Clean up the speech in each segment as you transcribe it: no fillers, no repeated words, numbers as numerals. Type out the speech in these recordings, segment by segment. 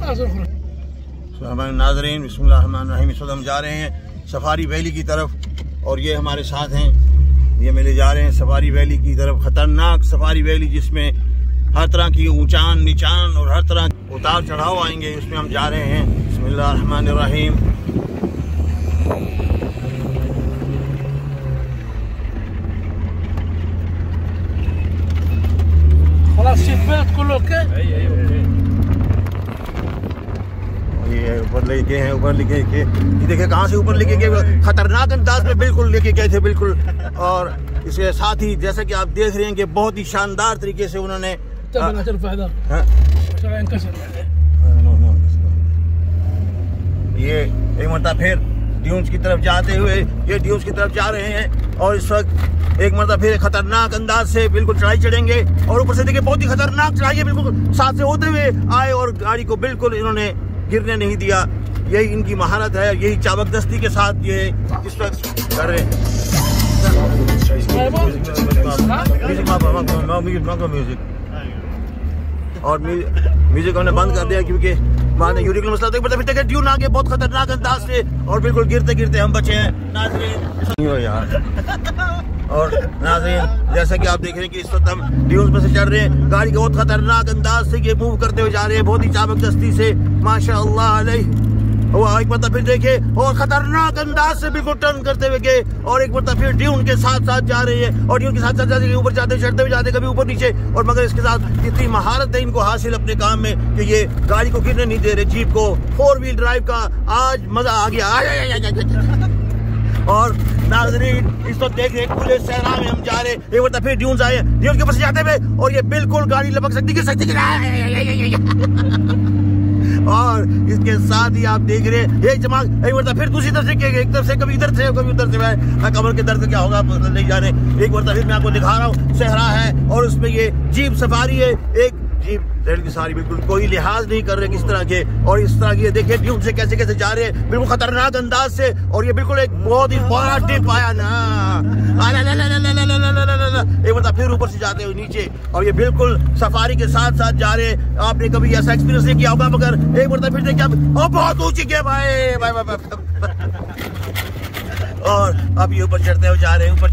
नाज़रीन बिस्मिल्लाहिर्रहमानिर्रहीम। इस वक्त हम जा रहे हैं सफारी वैली की तरफ और ये हमारे साथ हैं, ये मिले जा रहे हैं सफारी वैली की तरफ। खतरनाक सफारी वैली जिसमें हर तरह की ऊंचान नीचान और हर तरह उतार चढ़ाव आएंगे, उसमें हम जा रहे हैं। बिस्मिल्लाहिर्रहमानिर्रहीम। ये ऊपर लेके हैं, ऊपर लेके के देखिए कहाँ से ऊपर लेके गए, खतरनाक अंदाज में बिल्कुल लेके गए थे बिल्कुल। और इसके साथ ही जैसा कि आप देख रहे हैं कि बहुत ही शानदार तरीके से उन्होंने ये एक मरतबा फिर ड्यून्स की तरफ जाते हुए ये ड्यून्स की तरफ जा रहे हैं और इस वक्त एक मरतबा फिर खतरनाक अंदाज से बिल्कुल चढ़ाई चढ़ेंगे और ऊपर से देखिए बहुत ही खतरनाक चढ़ाई है, बिल्कुल साथ से होते हुए आए और गाड़ी को बिल्कुल इन्होंने गिरने नहीं दिया। यही इनकी महारत है, यही चाबकदस्ती के साथ ये इस वक्त कर रहे हैं। और म्यूजिक हमने बंद कर दिया क्योंकि बाद में यूरिक मसला तो फिर तक ड्यून आगे बहुत खतरनाक अंदाज से और बिल्कुल गिरते गिरते हम बचे हैं नाज़रीन यार। और नाज़रीन जैसा कि आप देख रहे हैं कि इस वक्त हम ड्यून्स में से चढ़ रहे हैं, गाड़ी के बहुत खतरनाक अंदाज से ये मूव करते हुए जा रहे हैं, बहुत ही चाबकदस्ती से माशाअल्लाह अलैह। वो एक मतलब फिर देखिए और खतरनाक अंदाज से बिल्कुल टर्न करते हुए गए और एक मतलब फिर ड्यून के साथ साथ जा रही है और ड्यून के साथ साथ जाते ऊपर जाते चढ़ते हुए जाते कभी ऊपर नीचे। और मगर इसके साथ इतनी महारत है इनको हासिल अपने काम में कि ये गाड़ी को गिरने नहीं दे रहे, जीप को। 4 व्हील ड्राइव का आज मजा आ गया। और नाज़रीन इस वक्त देख रहे खुले सहरा में हम जा रहे, एक बार फिर ड्यून्स आए, ड्यून्स के ऊपर से जाते हुए और ये बिल्कुल गाड़ी लपक सकती और इसके साथ ही आप देख रहे हैं ये जमा एक बार फिर दूसरी तरफ से एक तरफ से कभी इधर से कभी उधर से। मैं कमर के दर्द क्या होगा नहीं जा रहे। एक बार फिर मैं आपको दिखा रहा हूँ, सहरा है और उसमें ये जीप सफारी है, एक जीप रेल की सारी बिल्कुल कोई लिहाज नहीं कर रहे किस तरह के। और इस तरह की देखिए ड्यून से कैसे कैसे जा रहे हैं बिल्कुल खतरनाक अंदाज से। और ये बिल्कुल एक बहुत ही बड़ा टिप आया ना, एक बार फिर ऊपर से जाते हुए नीचे और ये बिल्कुल सफारी के साथ साथ जा रहे हैं। आपने कभी ऐसा एक्सपीरियंस नहीं किया होगा मगर एक बार फिर देखिए आप बहुत ऊंची के भाई। और अब ये ऊपर चढ़ते हुए जा रहे हैं, ऊपर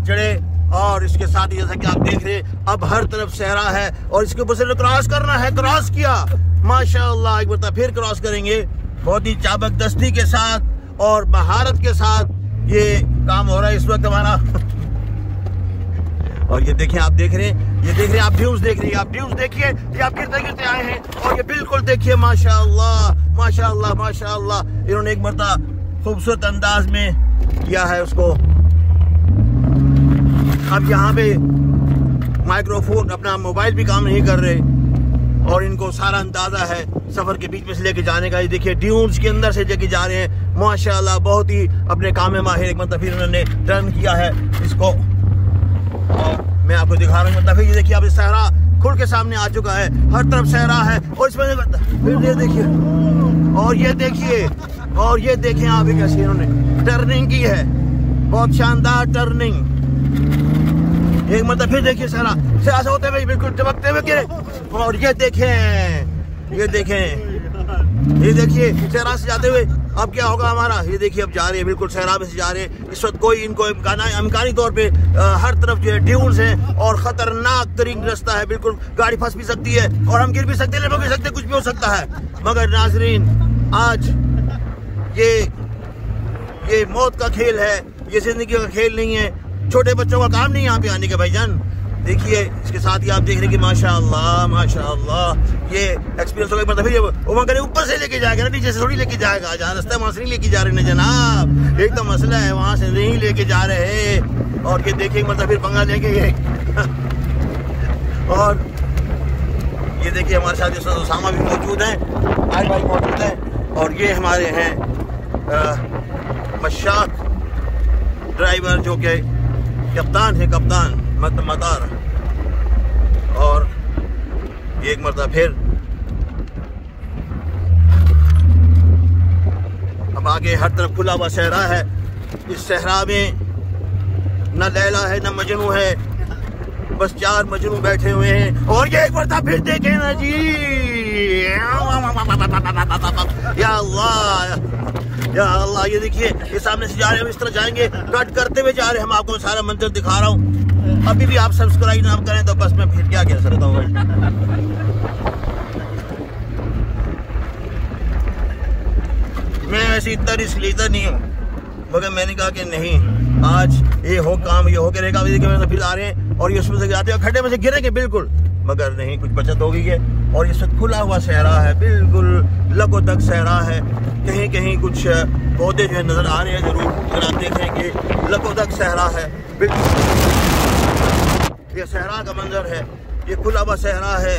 चढ़े और इसके साथ ही जैसा कि आप देख रहे हैं अब हर तरफ सहरा है और इसके ऊपर से क्रॉस करना है, क्रॉस किया माशाअल्लाह। एक बार फिर क्रॉस करेंगे बहुत ही चाबकदस्ती के साथ और महारत के साथ ये काम हो रहा है इस वक्त हमारा। और ये देखिए आप देख रहे हैं, ये देख रहे हैं आप ड्यून्स देख रही है, आप ड्यून्स देखिए ये आप गिरते गिरते आए हैं और ये बिल्कुल देखिए माशाअल्लाह माशाअल्लाह माशाअल्लाह। इन्होंने एक मरतबा खूबसूरत अंदाज में किया है उसको। अब यहाँ पे माइक्रोफोन अपना मोबाइल भी काम नहीं कर रहे और इनको सारा अंदाजा है सफर के बीच में से लेके जाने का। ये देखिए ड्यून्स के अंदर से लेके जा रहे हैं माशाल्लाह, बहुत ही अपने काम में माहिर। एक मतलब फिर उन्होंने टर्न किया है इसको और मैं आपको दिखा रहा हूँ। मतलब ये देखिए अब सहरा खुल के सामने आ चुका है, हर तरफ सहरा है और इसमें फिर ये देखिए और ये देखिए यहाँ पे कैसे इन्होंने टर्निंग की है, बहुत शानदार टर्निंग। एक मतलब फिर देखिए सहरा से होते हुए बिल्कुल चमकते हुए गिरे और ये देखिए सहरा से जाते हुए अब क्या होगा हमारा। ये देखिए अब जा रहे हैं बिल्कुल सहरा में से जा रहे हैं इस वक्त। कोई इनको इम्कानी तौर पे हर तरफ जो है ड्यून्स हैं और खतरनाक तरीन रास्ता है, बिल्कुल गाड़ी फंस भी सकती है और हम गिर भी सकते हैं, भी सकते, कुछ भी हो सकता है। मगर नाजरीन आज ये मौत का खेल है, ये जिंदगी का खेल नहीं है, छोटे बच्चों का काम नहीं यहाँ पे आने का भाईजान। देखिए इसके साथ ही आप देख रहे हैं कि माशाअल्लाह माशाअल्लाह ये एक्सपीरियंस होगा। मतलब वो मगर ऊपर से लेके जाएगा ना, नीचे से थोड़ी लेके जाएगा। जहाँ रास्ता वहाँ से नहीं लेके जा रहे ना जनाब, एक तो मसला है वहाँ से नहीं लेके जा रहे। और ये देखिए मतलब फिर पंगा लेंगे ये और ये देखिए हमारे साथ जो उसामा भी मौजूद है, आज भाई मौजूद है और ये हमारे हैं मशाक ड्राइवर जो कि कप्तान है, कप्तान मदार। और एक मरतबा फिर अब आगे हर तरफ खुला हुआ सहरा है। इस सहरा में न लैला है न मजनू है, बस 4 मजनू बैठे हुए हैं। और ये एक बार फिर देखे ना जी, या अल्लाह या अल्लाह, ये देखिए ये सामने से जा रहे हैं, हम इस तरह जाएंगे, कट करते हुए जा रहे हैं। हम आपको सारा मंजर दिखा रहा हूँ। अभी भी आप सब्सक्राइब ना करें तो बस मैं फिर क्या कह सकता हूँ। मैं वैसे इतना रिस्क लेता नहीं हूँ, मगर मैंने कहा कि नहीं, आज ये हो काम, ये हो के रहेगा। तो फिर आ रहे हैं और ये उसमें से जाते हैं, खड्डे में से गिरेंगे बिल्कुल, मगर नहीं, कुछ बचत हो गई है। और ये सब खुला हुआ सहरा है, बिल्कुल लगो तक सहरा है। कहीं कहीं कुछ पौधे जो है नजर आ रहे हैं जरूर, अगर आप देखें कि लगो तक सहरा है, बिल्कुल ये सहरा का मंजर है, ये खुला हुआ सहरा है,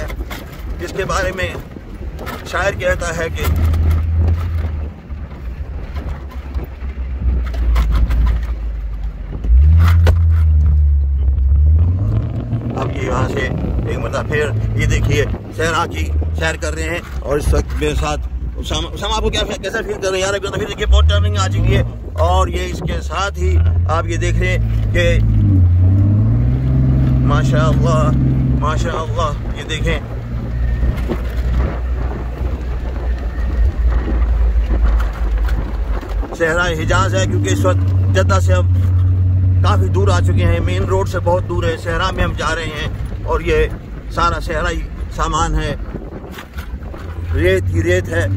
जिसके बारे में शायर कहता है कि अब ये यहाँ से एक मतलब फिर ये देखिए सहरा की सैर कर रहे हैं। और इस वक्त मेरे साथ उसामा, आपको कैसा फील कर रहे हैं यार? अभी तो फिर देखिए बहुत टर्निंग आ चुकी है। और ये इसके साथ ही आप ये देख रहे हैं कि माशाअल्लाह माशाअल्लाह, ये देखें सहरा हिजाज है, क्योंकि इस वक्त जद्दा से हम काफ़ी दूर आ चुके हैं, मेन रोड से बहुत दूर है, सहरा में हम जा रहे हैं। और ये सारा सहरा ही सामान है, रेत ही रेत है।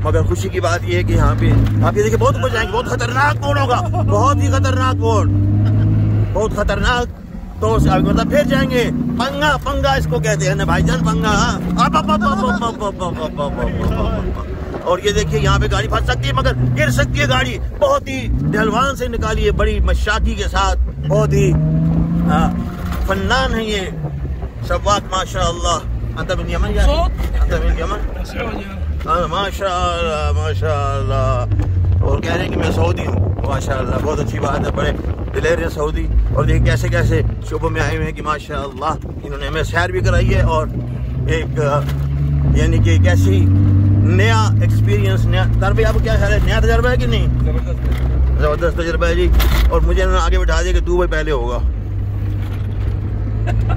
मगर खुशी की बात ये है कि यहाँ पे आप ये देखिए बहुत ऊपर जाएंगे, बहुत खतरनाक मोड़ होगा, बहुत ही खतरनाक मोड़, बहुत खतरनाक। तो मतलब फिर जाएंगे, पंगा पंगा इसको कहते हैं ना भाईजान, पंगा। और ये देखिए यहाँ पे गाड़ी फंस सकती है, मगर गिर सकती है गाड़ी। बहुत ही ढलवान से निकाली है, बड़ी मशाकी के साथ, बहुत ही फन्नान है ये सवाक माशाअल्लाह। माशाअल्लाह माशाअल्लाह। और कह रहे हैं कि मैं सऊदी हूँ, माशाअल्लाह, बहुत अच्छी बात है, बड़े दिलेर हैं सऊदी। और देखिए कैसे कैसे शोबों में आए हुए हैं कि माशाअल्लाह, इन्होंने हमें सैर भी कराई है। और एक यानी कि कैसी नया एक्सपीरियंस, नया तजर्बा। आपको क्या ख्याल है, नया तजर्बा है कि नहीं? जबरदस्त तजर्बा है जी। और मुझे आगे बिठा दिया कि दुबई पहले होगा।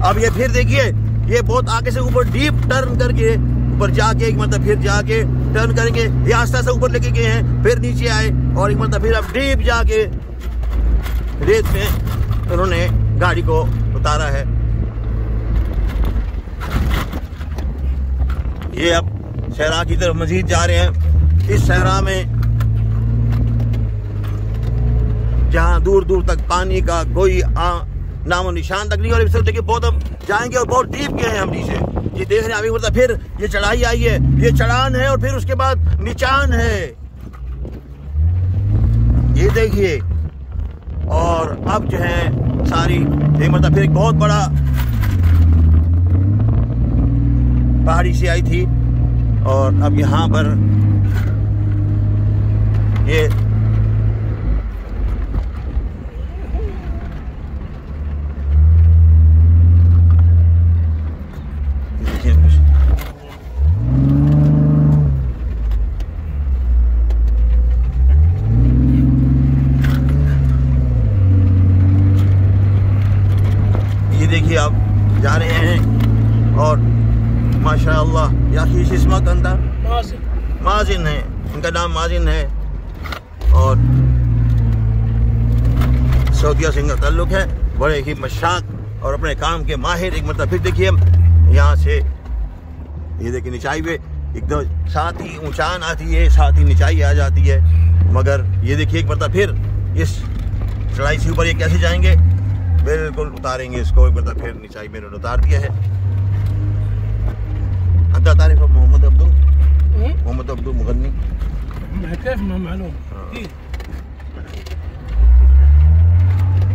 अब ये फिर देखिए, ये बहुत आगे से ऊपर डीप टर्न करके ऊपर जाके एक मतलब फिर जाके टर्न करेंगे। ये आस्ते आस्ते ऊपर लेके गए हैं, फिर नीचे आए और एक मतलब फिर अब डीप जाके रेत में उन्होंने गाड़ी को उतारा है। ये अब सहरा की तरफ मजीद जा रहे हैं। इस सहरा में जहां दूर दूर तक पानी का कोई नामो निशान तक नहीं। और इस तरफ देखिए बहुत हम जाएंगे और बहुत डीप गए हैं हम नीचे। ये देख रहे हैं अभी मतलब फिर ये चढ़ाई आई है, ये चढ़ान है और फिर उसके बाद निचान है, ये देखिए। और अब जो है सारी मतलब फिर एक बहुत बड़ा पहाड़ी से आई थी और अब यहाँ पर ये देखिए आप जा रहे हैं और माशाअल्लाह या इसमा कंदा माजिन है, इनका नाम माजिन है और सऊदिया से इनका ताल्लुक है। बड़े ही मशाक और अपने काम के माहिर। एक मतलब फिर देखिए हम यहाँ से ये देखिए निचाई पे एकदम साथ ही ऊंचान आती है, साथ ही निचाई आ जाती है। मगर ये देखिए एक मतलब फिर इस चढ़ाई से ऊपर ये कैसे जाएंगे, बिल्कुल उतारेंगे इसको। एक मतलब फिर निचाई में उतार दिया है। अंता तारीफ मोहम्मद अब्दू, मोहम्मद अब्दू मुगन्नी मालूम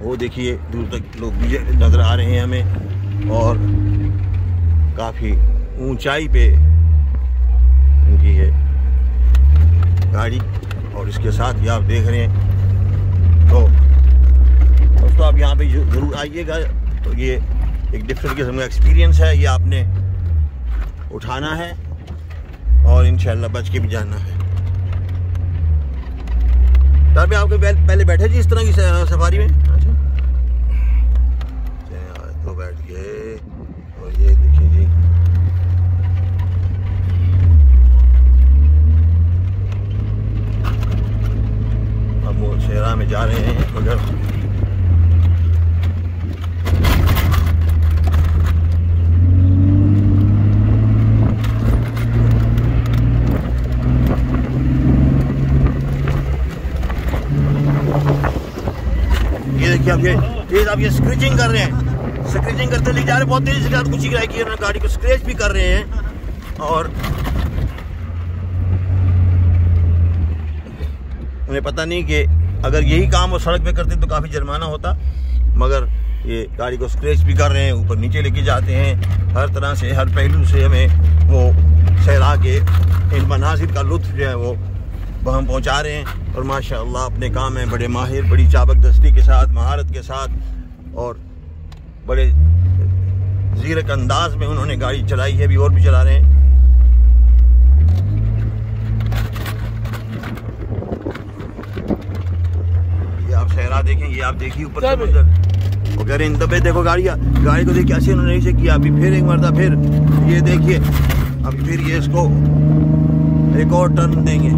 वो देखिए दूर तक लोग भी नजर आ रहे हैं हमें। और काफ़ी ऊंचाई पे इनकी है गाड़ी। और इसके साथ ही आप देख रहे हैं, तो दोस्तों आप यहाँ पे ज़रूर आइएगा। तो ये एक डिफरेंट किस्म का एक्सपीरियंस है, ये आपने उठाना है और इंशाल्लाह बच के भी जाना है। सर भी आपके पहले बैठे जी इस तरह की सफारी में? अच्छा तो बैठ गए। और ये देखिए जी, अब वो शेरा में जा रहे हैं मगर अब ये स्क्रैचिंग कर रहे हैं, स्क्रैचिंग करते ले जा रहे, बहुत तेजी से कुछ गाड़ी को स्क्रैच भी कर रहे हैं। और उन्हें पता नहीं कि अगर यही काम वो सड़क पे करते तो काफ़ी जुर्माना होता, मगर ये गाड़ी को स्क्रैच भी कर रहे हैं, ऊपर नीचे लेके जाते हैं। हर तरह से, हर पहलू से हमें वो सहरा के इन मनाजिर का लुत्फ जो है वो हम पहुंचा रहे हैं। और माशाअल्लाह अपने काम में बड़े माहिर, बड़ी चाबकदस्ती के साथ, महारत के साथ और बड़े ज़ीरक अंदाज में उन्होंने गाड़ी चलाई है, अभी और भी चला रहे हैं। ये आप सहरा देखें, ये आप देखिए ऊपर से मंजर। वो कह रहे हैं दबे देखो गाड़ी को देखिए ऐसे उन्होंने ऐसे किया। अभी फिर एक मरता, फिर ये देखिए, अभी फिर ये इसको एक और टर्न देंगे।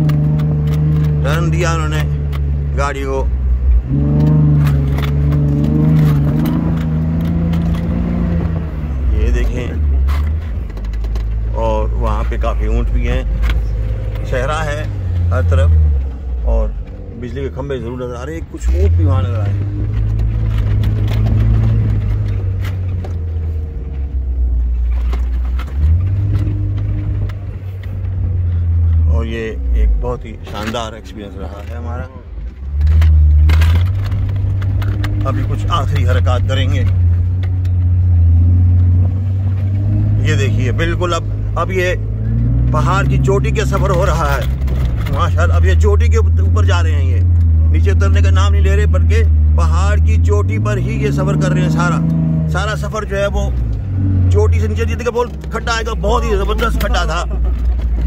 टर्न दिया उन्होंने गाड़ी को। ये देखें, और वहाँ पे काफ़ी ऊंट भी हैं, सहरा है हर तरफ और बिजली के खंभे ज़रूर नज़र आ रहे हैं, कुछ ऊंट भी वहाँ नज़र आ रहे हैं। और ये एक बहुत ही शानदार एक्सपीरियंस रहा है हमारा। अभी कुछ आखिरी हरकत करेंगे। ये देखिए बिल्कुल अब ये पहाड़ की चोटी के सफर हो रहा है माशाअल्लाह। अब ये चोटी के ऊपर जा रहे हैं, ये नीचे उतरने का नाम नहीं ले रहे, बल्कि पहाड़ की चोटी पर ही ये सफर कर रहे हैं। सारा सफर जो है वो चोटी से नीचे जीते का बहुत खड्डा आएगा, बहुत ही जबरदस्त खड्डा था।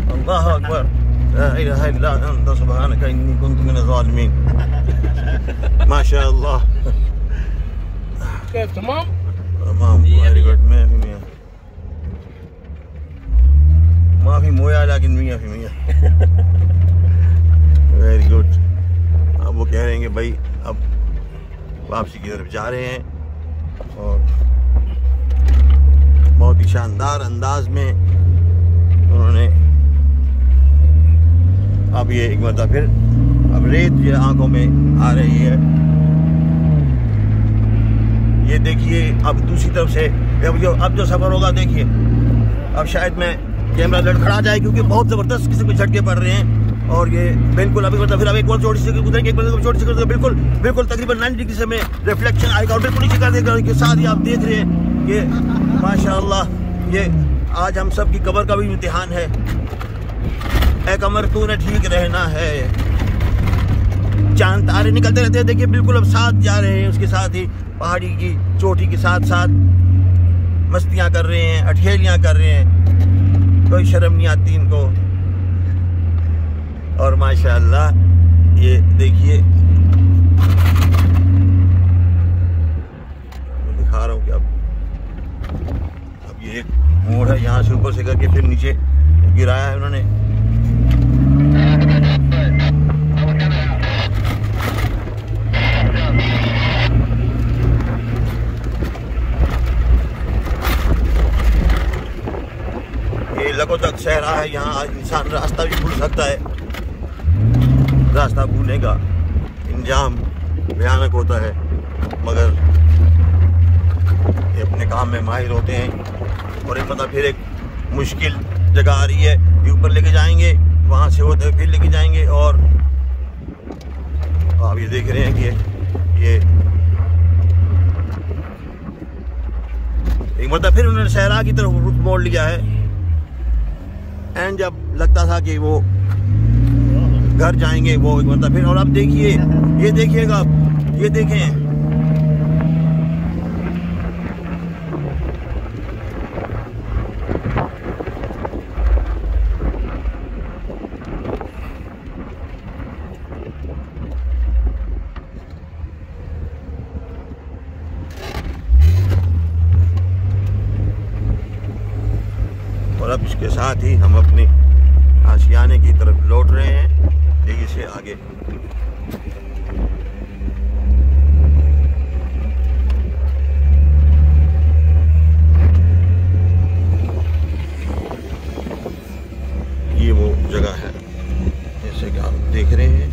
अल्लाह अकबर, ला इलाहा इल्ला अंता सुब्हानका इन्नी कुन्तु मिनज़ ज़ालिमीन। माशाअल्लाह। कैफ तमाम? तमाम, वेरी गुड। माफी मोया लेकिन मियाँ फी मियाँ। Very good. अब वो कह रहे हैं कि भाई अब वापसी की तरफ जा रहे हैं और बहुत ही शानदार अंदाज में उन्होंने अब ये एक मरतबा फिर अब रेत जो आंखों में आ रही है। ये देखिए अब दूसरी तरफ से अब जो सफर होगा, देखिए अब शायद मैं कैमरा लड़खड़ा जाए क्योंकि बहुत ज़बरदस्त किस्म के झटके पड़ रहे हैं। और ये बिल्कुल अभी मतलब फिर अब एक और चोटी से गुजरेंगे, एक चोटी से बिल्कुल तकरीबन 90 डिग्री से में रिफ्लेक्शन आएगा और बिल्कुल नीचे कर देगा। के साथ ही आप देख रहे हैं कि माशाअल्लाह ये आज हम सब की कब्र का भी इम्तिहान है। ए कमर तूने ठीक रहना है, चांद तारे निकलते रहते हैं। देखिए बिल्कुल अब साथ जा रहे हैं, उसके साथ ही पहाड़ी की चोटी के साथ साथ मस्तियाँ कर रहे हैं, अठेलियाँ कर रहे हैं, कोई शर्म नहीं आती इनको। और माशाअल्लाह ये देखिए मैं दिखा रहा हूँ कि अब ये एक मोड़ है, यहाँ से ऊपर से करके फिर नीचे गिराया है उन्होंने। ये लगो तक सहरा है, यहाँ इंसान रास्ता भी भूल सकता है। रास्ता भूलने का इंजाम भयानक होता है, मगर ये अपने काम में माहिर होते हैं। और एक मतलब फिर एक मुश्किल जगह आ रही है, ये ऊपर लेके जाएंगे, वहाँ से होते फिर लेके जाएंगे। और आप ये देख रहे हैं कि एक मतलब फिर उन्होंने सहरा की तरफ रुख मोड़ लिया है। एंड जब लगता था कि वो घर जाएंगे वो मतलब फिर, और अब देखिए, ये देखिएगा, ये देखें और अब इसके साथ ही हम अपने आशियाने की तरफ लौट रहे हैं। तेजी से आगे ये वो जगह है जैसे कि आप देख रहे हैं।